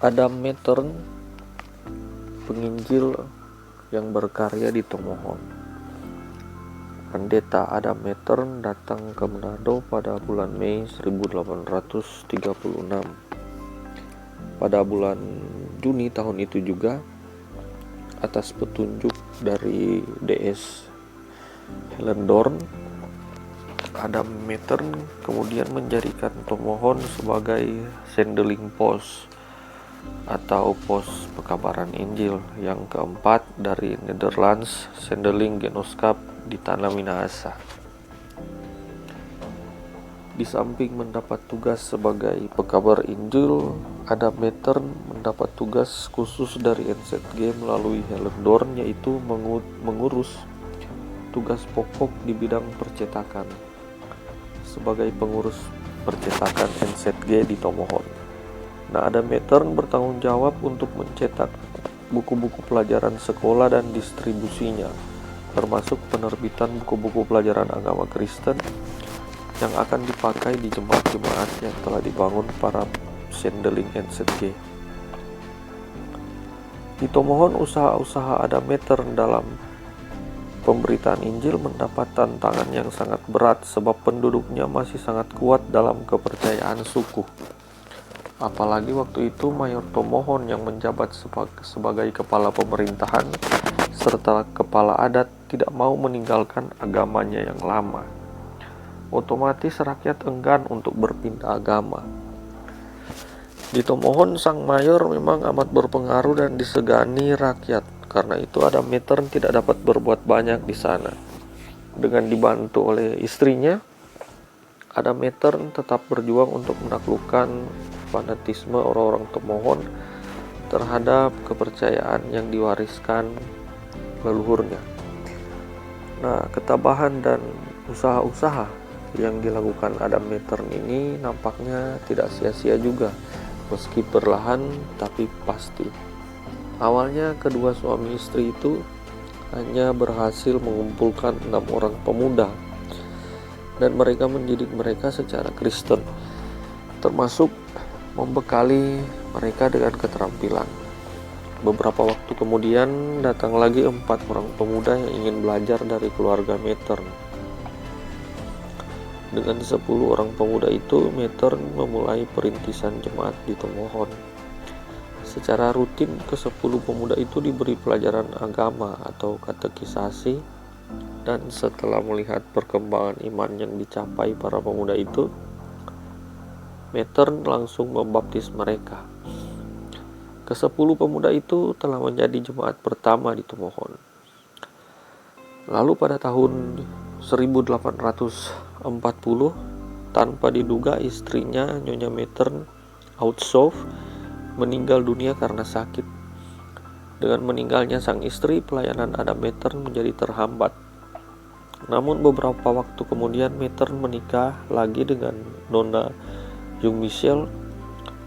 Adam Mattern, penginjil yang berkarya di Tomohon. Pendeta Adam Mattern datang ke Manado pada bulan Mei 1836. Pada bulan Juni tahun itu juga, atas petunjuk dari DS Hellendoorn, Adam Mattern kemudian menjadikan Tomohon sebagai Sendeling Post atau pos pekabaran Injil yang keempat dari Netherlands Sendeling Genootschap di tanah Minahasa. Di samping mendapat tugas sebagai pekabar Injil, Adam Mattern mendapat tugas khusus dari NZG melalui Hellendoorn, yaitu mengurus tugas pokok di bidang percetakan sebagai pengurus percetakan NZG di Tomohon. Nah, Adam Mattern bertanggung jawab untuk mencetak buku-buku pelajaran sekolah dan distribusinya, termasuk penerbitan buku-buku pelajaran agama Kristen yang akan dipakai di jemaat-jemaat yang telah dibangun para Sendeling NZG. Di Tomohon, usaha-usaha Adam Mattern dalam pemberitaan Injil mendapat tantangan yang sangat berat sebab penduduknya masih sangat kuat dalam kepercayaan suku. Apalagi waktu itu Mayor Tomohon yang menjabat sebagai kepala pemerintahan serta kepala adat tidak mau meninggalkan agamanya yang lama. Otomatis rakyat enggan untuk berpindah agama. Di Tomohon, sang mayor memang amat berpengaruh dan disegani rakyat. Karena itu Adam Mattern tidak dapat berbuat banyak di sana. Dengan dibantu oleh istrinya, Adam Mattern tetap berjuang untuk menaklukkan fanatisme orang-orang Tomohon terhadap kepercayaan yang diwariskan leluhurnya. Nah, ketabahan dan usaha-usaha yang dilakukan Adam Mattern ini nampaknya tidak sia-sia juga, meski perlahan tapi pasti. Awalnya kedua suami istri itu hanya berhasil mengumpulkan 6 orang pemuda, dan mereka mendidik mereka secara Kristen, termasuk membekali mereka dengan keterampilan. Beberapa waktu kemudian datang lagi 4 orang pemuda yang ingin belajar dari keluarga Mattern. Dengan 10 orang pemuda itu, Mattern memulai perintisan jemaat di Tomohon. Secara rutin, ke-10 pemuda itu diberi pelajaran agama atau katekisasi, dan setelah melihat perkembangan iman yang dicapai para pemuda itu, Mattern langsung membaptis mereka. Ke-10 pemuda itu telah menjadi jemaat pertama di Tomohon. Lalu pada tahun 1840, tanpa diduga istrinya Nyonya Mattern Outsoff meninggal dunia karena sakit. Dengan meninggalnya sang istri, pelayanan Adam Mattern menjadi terhambat. Namun beberapa waktu kemudian Mattern menikah lagi dengan Nona Jung Michelle,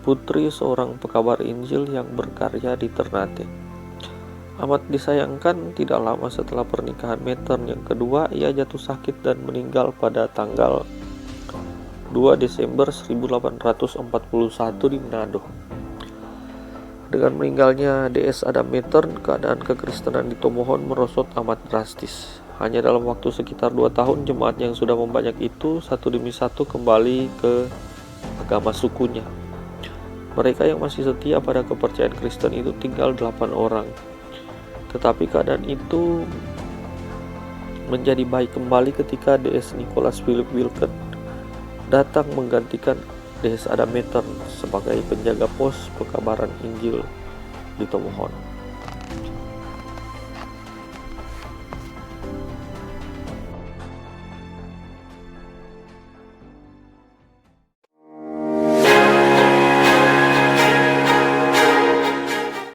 putri seorang pekabar Injil yang berkarya di Ternate. Amat disayangkan, tidak lama setelah pernikahan Mattern yang kedua, ia jatuh sakit dan meninggal pada tanggal 2 Desember 1841 di Manado. Dengan meninggalnya DS Adam Mattern, keadaan kekristenan di Tomohon merosot amat drastis. Hanya dalam waktu sekitar 2 tahun, jemaat yang sudah membanyak itu satu demi satu kembali ke agama sukunya. Mereka yang masih setia pada kepercayaan Kristen itu tinggal 8 orang. Tetapi keadaan itu menjadi baik kembali ketika DS Nicholas Philip Wilken datang menggantikan DS Adam Mattern sebagai penjaga pos pekabaran Injil di Tomohon.